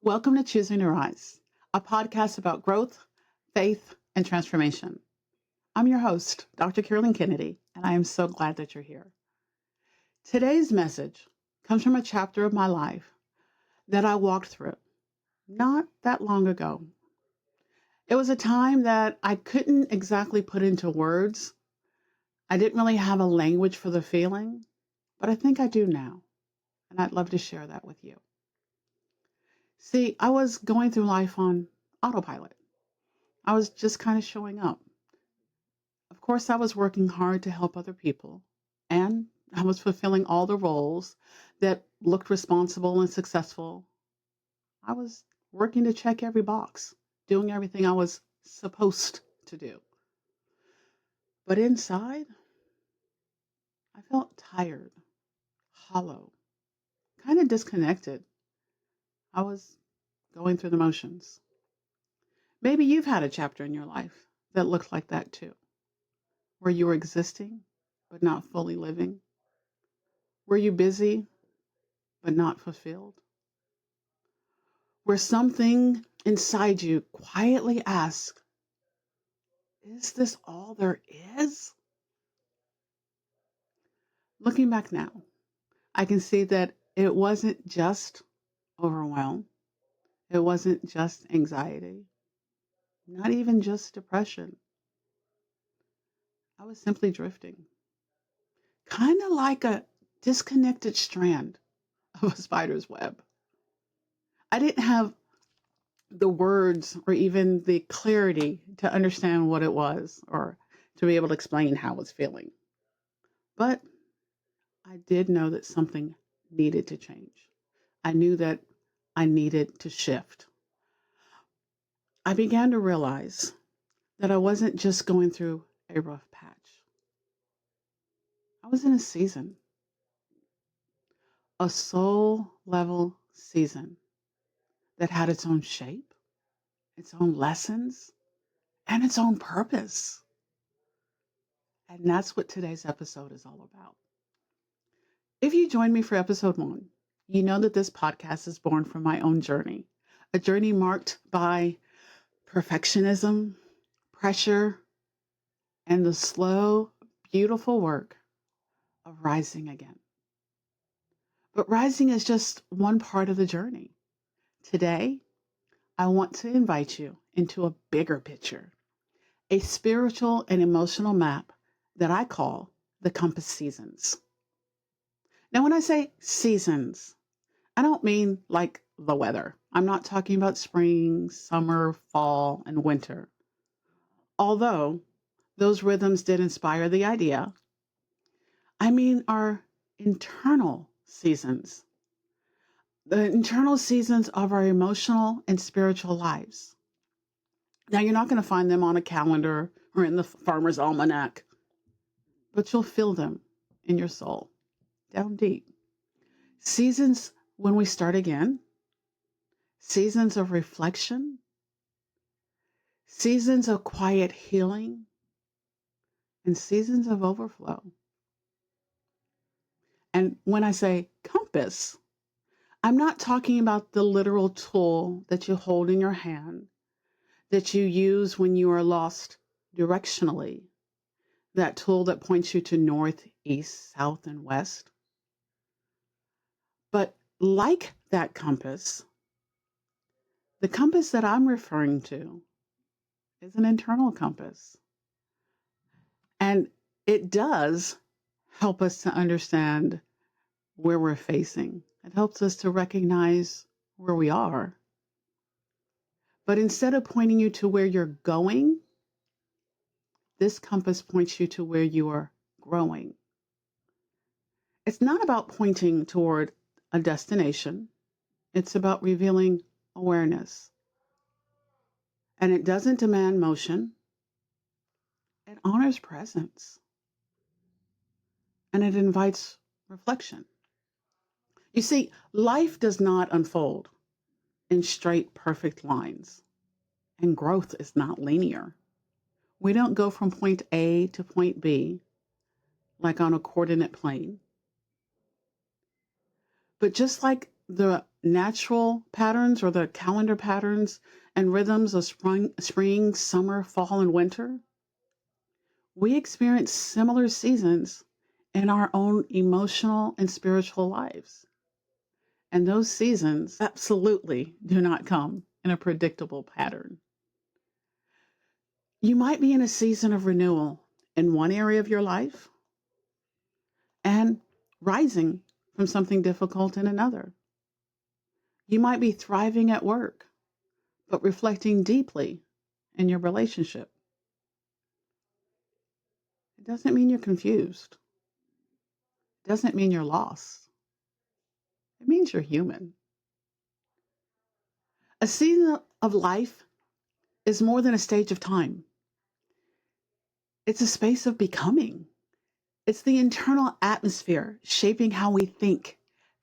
Welcome to Choosing to Rise, a podcast about growth, faith, and transformation. I'm your host, Dr. Carolyn Kennedy, and I am so glad that you're here. Today's message comes from a chapter of my life that I walked through not that long ago. It was a time that I couldn't exactly put into words. I didn't really have a language for the feeling, but I think I do now, and I'd love to share that with you. See, I was going through life on autopilot. I was just kind of showing up. Of course, I was working hard to help other people, and I was fulfilling all the roles that looked responsible and successful. I was working to check every box, doing everything I was supposed to do. But inside, I felt tired, hollow, kind of disconnected. I was going through the motions. Maybe you've had a chapter in your life that looked like that too, where you were existing but not fully living. Were you busy but not fulfilled? Where something inside you quietly asks, is this all there is? Looking back now, I can see that it wasn't just overwhelm. It wasn't just anxiety, not even just depression. I was simply drifting, kind of like a disconnected strand of a spider's web. I didn't have the words or even the clarity to understand what it was or to be able to explain how I was feeling. But I did know that something needed to change. I knew that I needed to shift. I began to realize that I wasn't just going through a rough patch. I was in a season, a soul level season that had its own shape, its own lessons, and its own purpose. And that's what today's episode is all about. If you join me for episode 1, you know that this podcast is born from my own journey, a journey marked by perfectionism, pressure, and the slow, beautiful work of rising again. But rising is just one part of the journey. Today, I want to invite you into a bigger picture, a spiritual and emotional map that I call the compass seasons. Now, when I say seasons, I don't mean like the weather. I'm not talking about spring, summer, fall, and winter. Although those rhythms did inspire the idea, I mean our internal seasons, the internal seasons of our emotional and spiritual lives. Now, you're not going to find them on a calendar or in the farmer's almanac, but you'll feel them in your soul, down deep. Seasons when we start again, seasons of reflection, seasons of quiet healing, and seasons of overflow. And when I say compass, I'm not talking about the literal tool that you hold in your hand that you use when you are lost directionally, that tool that points you to north, east, south, and west. But like that compass, the compass that I'm referring to is an internal compass. And it does help us to understand where we're facing. It helps us to recognize where we are. But instead of pointing you to where you're going, this compass points you to where you are growing. It's not about pointing toward a destination. It's about revealing awareness. And it doesn't demand motion. It honors presence. And it invites reflection. You see, life does not unfold in straight, perfect lines. And growth is not linear. We don't go from point A to point B like on a coordinate plane. But just like the natural patterns or the calendar patterns and rhythms of spring, summer, fall, and winter, we experience similar seasons in our own emotional and spiritual lives. And those seasons absolutely do not come in a predictable pattern. You might be in a season of renewal in one area of your life and rising from something difficult in another. You might be thriving at work, but reflecting deeply in your relationship. It doesn't mean you're confused. It doesn't mean you're lost. It means you're human. A season of life is more than a stage of time. It's a space of becoming. It's the internal atmosphere shaping how we think,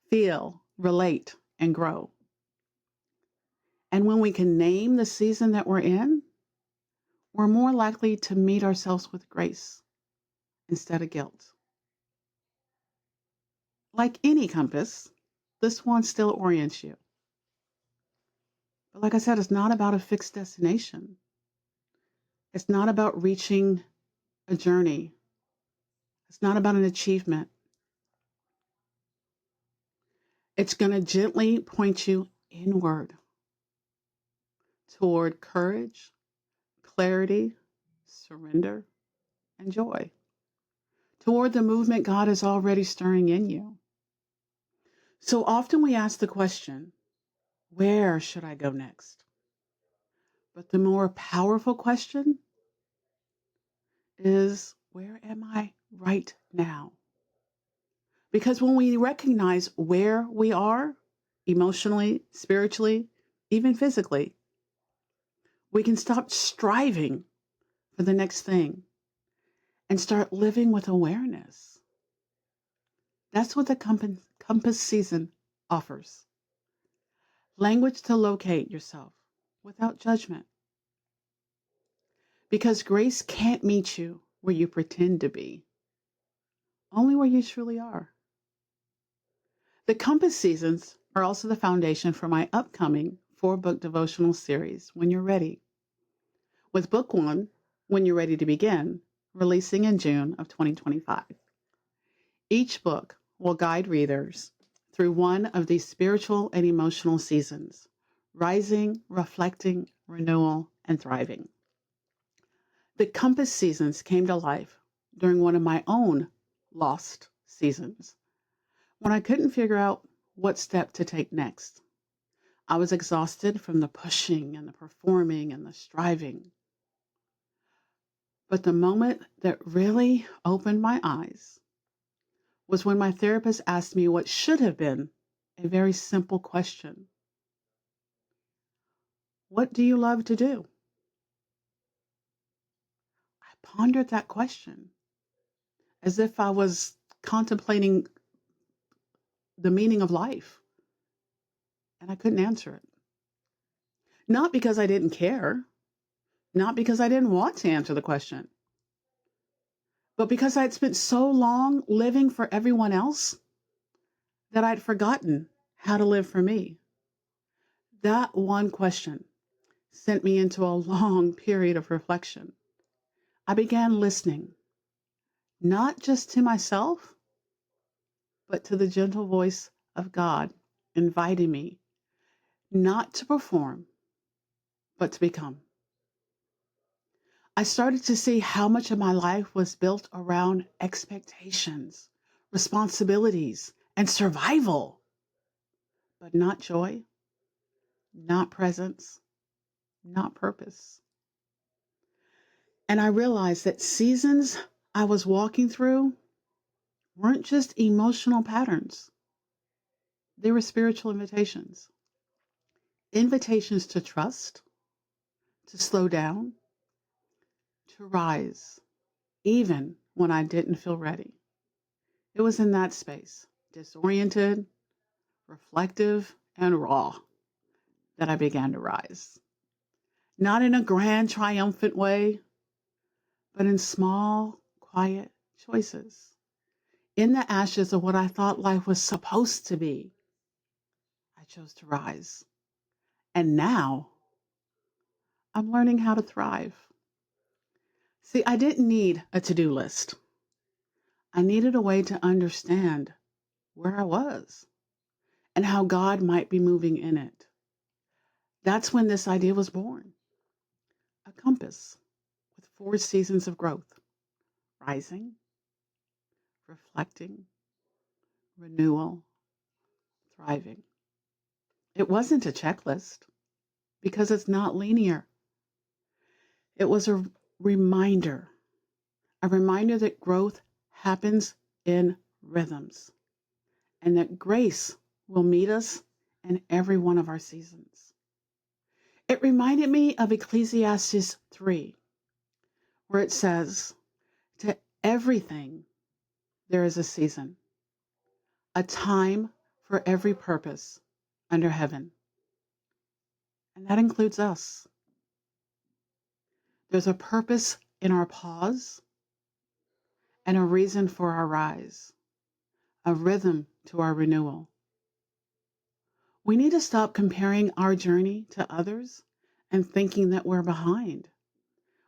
feel, relate, and grow. And when we can name the season that we're in, we're more likely to meet ourselves with grace instead of guilt. Like any compass, this one still orients you. But like I said, it's not about a fixed destination. It's not about reaching a journey. It's not about an achievement. It's going to gently point you inward toward courage, clarity, surrender, and joy, toward the movement God is already stirring in you. So often we ask the question, where should I go next? But the more powerful question is, where am I right now? Because when we recognize where we are, emotionally, spiritually, even physically, we can stop striving for the next thing and start living with awareness. That's what the compass season offers. Language to locate yourself without judgment. Because grace can't meet you where you pretend to be, only where you truly are. The compass seasons are also the foundation for my upcoming 4-book devotional series, When You're Ready. With book 1, When You're Ready to Begin, releasing in June of 2025. Each book will guide readers through one of these spiritual and emotional seasons, rising, reflecting, renewal, and thriving. The compass seasons came to life during one of my own lost seasons, when I couldn't figure out what step to take next. I was exhausted from the pushing and the performing and the striving. But the moment that really opened my eyes was when my therapist asked me what should have been a very simple question. What do you love to do? I pondered that question as if I was contemplating the meaning of life, and I couldn't answer it. Not because I didn't care, not because I didn't want to answer the question, but because I'd spent so long living for everyone else that I'd forgotten how to live for me. That one question sent me into a long period of reflection. I began listening, not just to myself, but to the gentle voice of God inviting me not to perform, but to become. I started to see how much of my life was built around expectations, responsibilities, and survival, but not joy, not presence, not purpose. And I realized that seasons I was walking through weren't just emotional patterns. They were spiritual invitations. Invitations to trust, to slow down, to rise, even when I didn't feel ready. It was in that space, disoriented, reflective, and raw, that I began to rise. Not in a grand, triumphant way, but in small, quiet choices. In the ashes of what I thought life was supposed to be. chose to rise. And now I'm learning how to thrive. See, I didn't need a to-do list. I needed a way to understand where I was and how God might be moving in it. That's when this idea was born. A compass with 4 seasons of growth: rising, reflecting, renewal, thriving. It wasn't a checklist because it's not linear. It was a reminder that growth happens in rhythms and that grace will meet us in every one of our seasons. It reminded me of Ecclesiastes 3, where it says, "To everything there is a season, a time for every purpose under heaven." And that includes us. There's a purpose in our pause and a reason for our rise, a rhythm to our renewal. We need to stop comparing our journey to others and thinking that we're behind.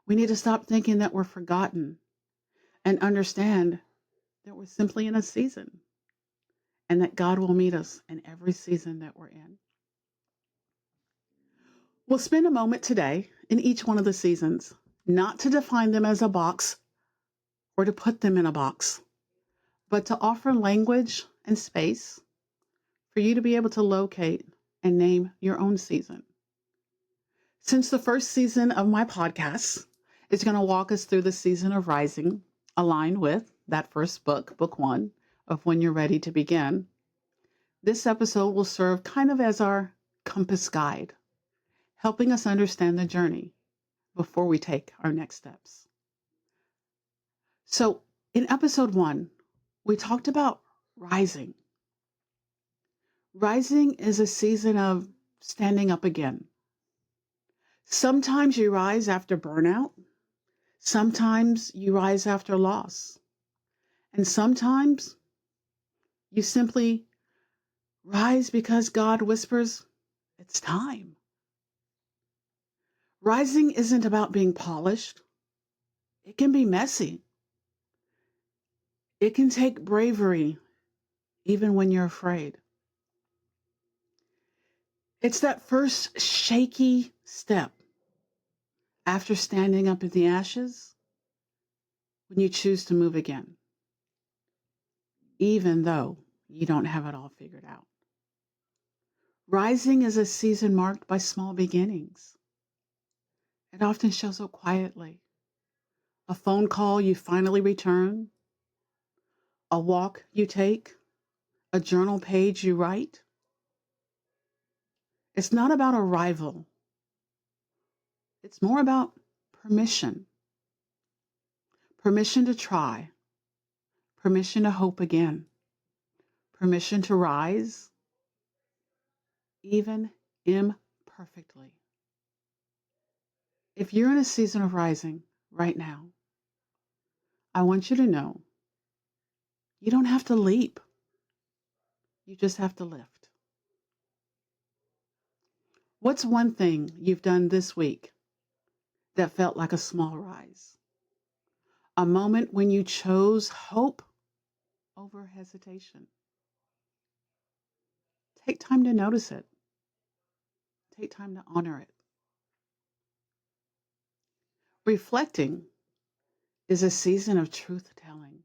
We need to stop thinking that we're forgotten and understand that we're simply in a season and that God will meet us in every season that we're in. We'll spend a moment today in each one of the seasons, not to define them as a box or to put them in a box, but to offer language and space for you to be able to locate and name your own season. Since the first season of my podcast is going to walk us through the season of rising, aligned with that first book, book 1, of When You're Ready to Begin, this episode will serve kind of as our compass guide, helping us understand the journey before we take our next steps. So in episode 1, we talked about rising. Rising is a season of standing up again. Sometimes you rise after burnout. Sometimes you rise after loss. And sometimes you simply rise because God whispers, "It's time." Rising isn't about being polished. It can be messy. It can take bravery, even when you're afraid. It's that first shaky step after standing up in the ashes when you choose to move again, even though you don't have it all figured out. Rising is a season marked by small beginnings. It often shows up quietly. A phone call you finally return, a walk you take, a journal page you write. It's not about arrival. It's more about permission. Permission to try. Permission to hope again. Permission to rise, even imperfectly. If you're in a season of rising right now, I want you to know you don't have to leap. You just have to lift. What's one thing you've done this week that felt like a small rise? A moment when you chose hope over hesitation. Take time to notice it. Take time to honor it. Reflecting is a season of truth telling.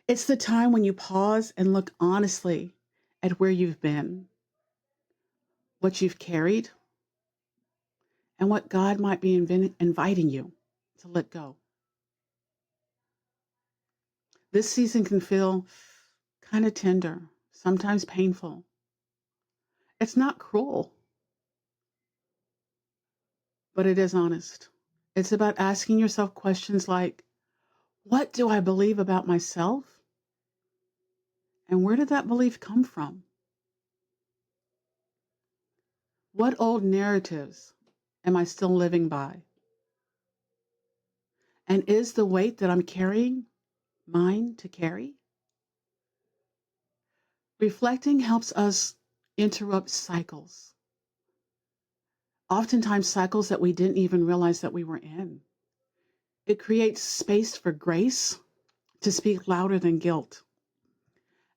It's the time when you pause and look honestly at where you've been, what you've carried, and what God might be inviting you to let go. This season can feel kind of tender, sometimes painful. It's not cruel, but it is honest. It's about asking yourself questions like, what do I believe about myself? And where did that belief come from? What old narratives am I still living by? And is the weight that I'm carrying mine to carry? Reflecting helps us interrupt cycles, oftentimes cycles that we didn't even realize that we were in. It creates space for grace to speak louder than guilt.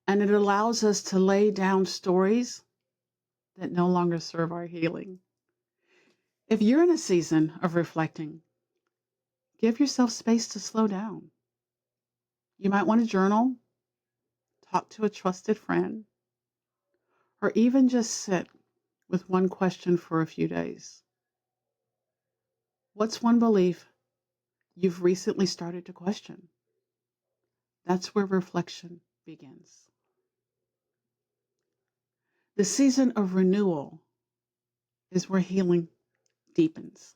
And it allows us to lay down stories that no longer serve our healing. If you're in a season of reflecting, give yourself space to slow down. You might want to journal, talk to a trusted friend, or even just sit with one question for a few days. What's one belief you've recently started to question? That's where reflection begins. The season of renewal is where healing deepens.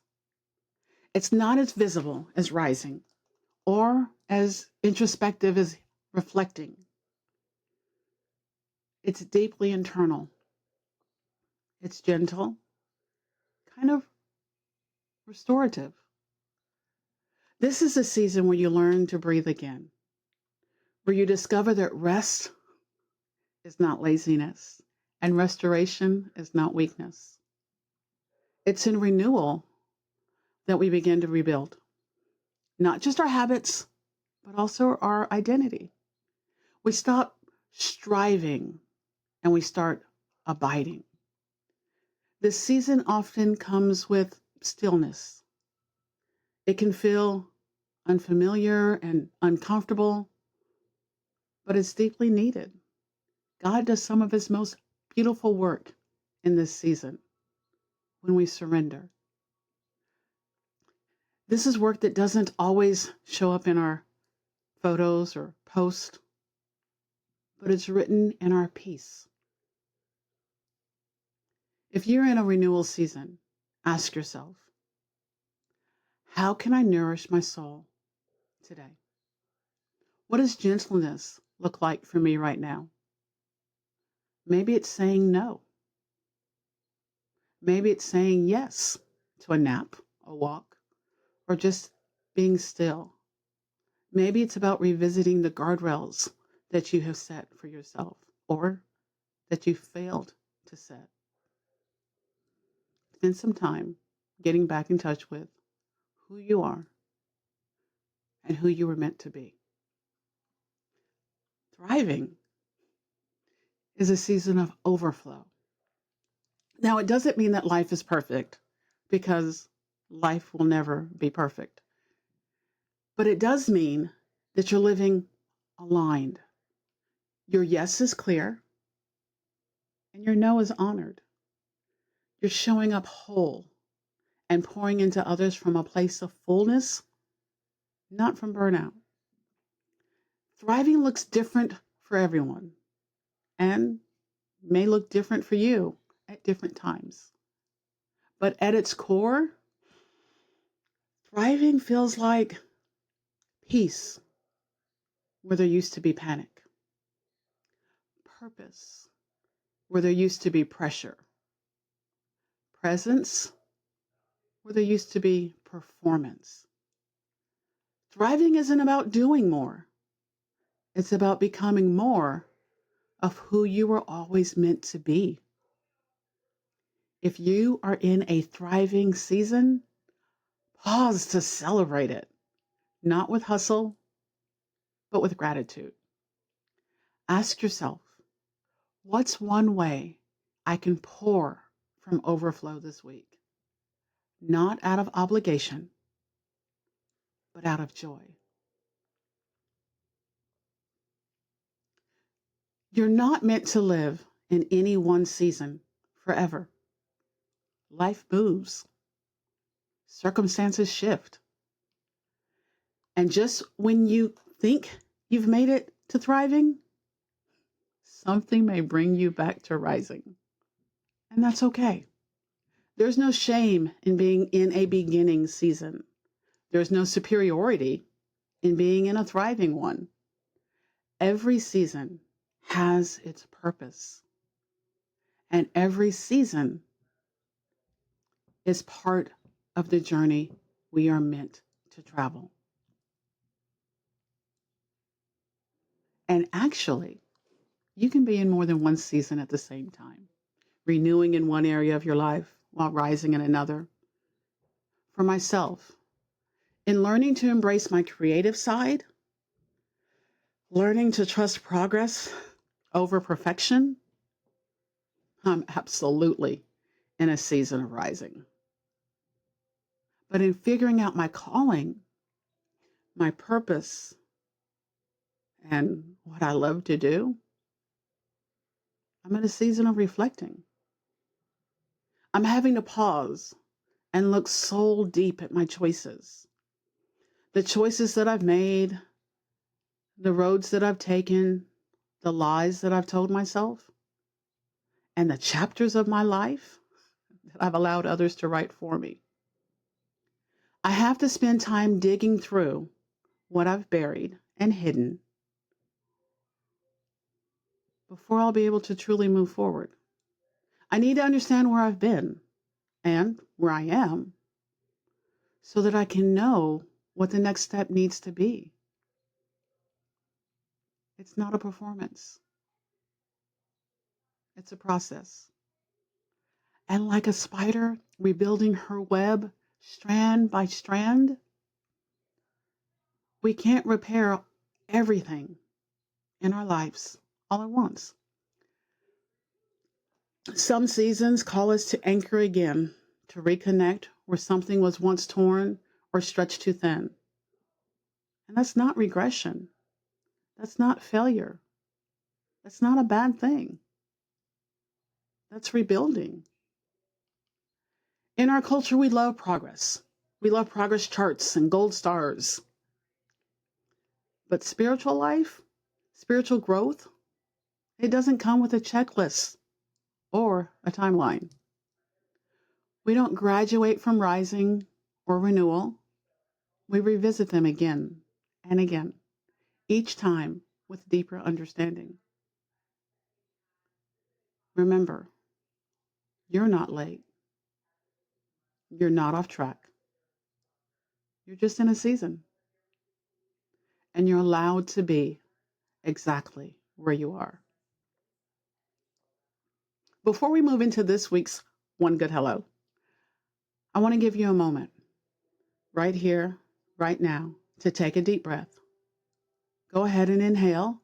It's not as visible as rising or as introspective as reflecting. It's deeply internal. It's gentle, kind of restorative. This is a season where you learn to breathe again, where you discover that rest is not laziness and restoration is not weakness. It's in renewal that we begin to rebuild, not just our habits, but also our identity. We stop striving and we start abiding. This season often comes with stillness. It can feel unfamiliar and uncomfortable, but it's deeply needed. God does some of his most beautiful work in this season when we surrender. This is work that doesn't always show up in our photos or posts, but it's written in our peace. If you're in a renewal season, ask yourself, how can I nourish my soul today? What does gentleness look like for me right now? Maybe it's saying no. Maybe it's saying yes to a nap, a walk, or just being still. Maybe it's about revisiting the guardrails that you have set for yourself or that you failed to set. Spend some time getting back in touch with who you are and who you were meant to be. Thriving is a season of overflow. Now, it doesn't mean that life is perfect because life will never be perfect. But it does mean that you're living aligned. Your yes is clear and your no is honored. You're showing up whole and pouring into others from a place of fullness, not from burnout. Thriving looks different for everyone and may look different for you at different times. But at its core, thriving feels like peace where there used to be panic, purpose where there used to be pressure, presence where there used to be performance. Thriving isn't about doing more. It's about becoming more of who you were always meant to be. If you are in a thriving season, pause to celebrate it, not with hustle, but with gratitude. Ask yourself, what's one way I can pour from overflow this week? Not out of obligation, but out of joy. You're not meant to live in any one season forever. Life moves, circumstances shift. And just when you think you've made it to thriving, something may bring you back to rising. And that's okay. There's no shame in being in a beginning season. There's no superiority in being in a thriving one. Every season has its purpose. And every season is part of the journey we are meant to travel. And actually, you can be in more than one season at the same time. renewing in one area of your life while rising in another. For myself, in learning to embrace my creative side, learning to trust progress over perfection, I'm absolutely in a season of rising. But in figuring out my calling, my purpose, and what I love to do, I'm in a season of reflecting. I'm having to pause and look soul deep at my choices. The choices that I've made, the roads that I've taken, the lies that I've told myself, and the chapters of my life that I've allowed others to write for me. I have to spend time digging through what I've buried and hidden before I'll be able to truly move forward. I need to understand where I've been and where I am so that I can know what the next step needs to be. It's not a performance. It's a process. And like a spider rebuilding her web strand by strand, we can't repair everything in our lives all at once. Some seasons call us to anchor again, to reconnect where something was once torn or stretched too thin. And that's not regression. That's not failure. That's not a bad thing. That's rebuilding. In our culture, we love progress. We love progress charts and gold stars. But spiritual life, spiritual growth, it doesn't come with a checklist or a timeline. We don't graduate from rising or renewal. We revisit them again and again, each time with deeper understanding. Remember, you're not late. You're not off track. You're just in a season. And you're allowed to be exactly where you are. Before we move into this week's One Good Hello, I want to give you a moment right here, right now, to take a deep breath. Go ahead and inhale.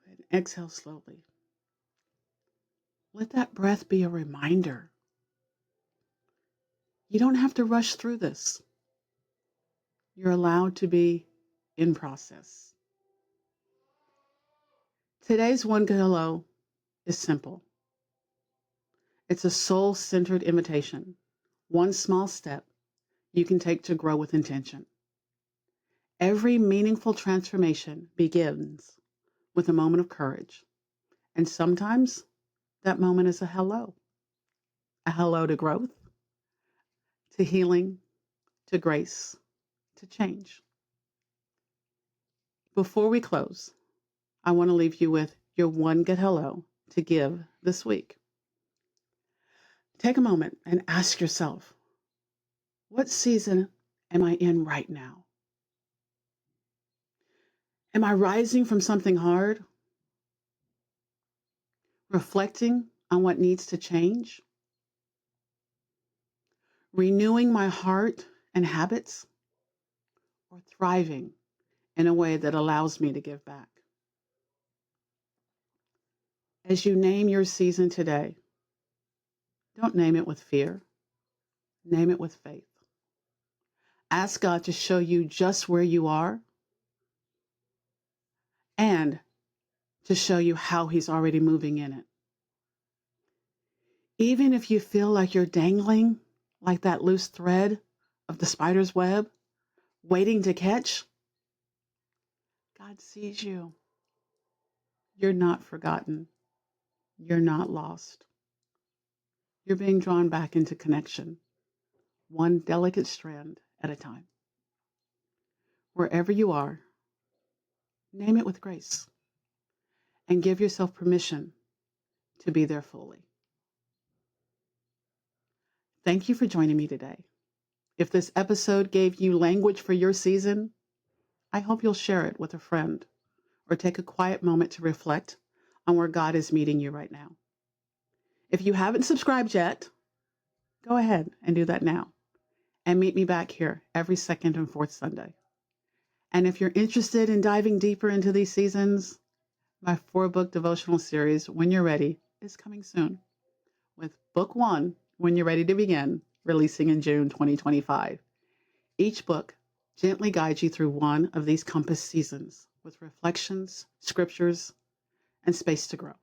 And exhale slowly. Let that breath be a reminder. You don't have to rush through this. You're allowed to be in process. Today's One Good Hello is simple. It's a soul-centered invitation. One small step you can take to grow with intention. Every meaningful transformation begins with a moment of courage. And sometimes that moment is a hello to growth, to healing, to grace, to change. Before we close, I want to leave you with your one good hello to give this week. Take a moment and ask yourself, what season am I in right now? Am I rising from something hard? Reflecting on what needs to change? Renewing my heart and habits? Or thriving in a way that allows me to give back? As you name your season today, don't name it with fear. Name it with faith. Ask God to show you just where you are and to show you how He's already moving in it. Even if you feel like you're dangling like that loose thread of the spider's web, waiting to catch, God sees you. You're not forgotten. You're not lost. You're being drawn back into connection, one delicate strand at a time. Wherever you are, name it with grace and give yourself permission to be there fully. Thank you for joining me today. If this episode gave you language for your season, I hope you'll share it with a friend or take a quiet moment to reflect on where God is meeting you right now. If you haven't subscribed yet, go ahead and do that now and meet me back here every second and fourth Sunday. And if you're interested in diving deeper into these seasons, my 4-book devotional series, When You're Ready, is coming soon, with book 1, When You're Ready to Begin, releasing in June 2025. Each book gently guides you through one of these compass seasons with reflections, scriptures, and space to grow.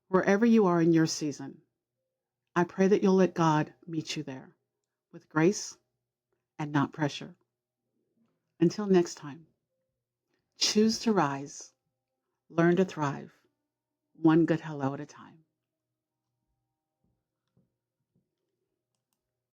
Wherever you are in your season, I pray that you'll let God meet you there with grace and not pressure. Until next time, choose to rise, learn to thrive, one good hello at a time.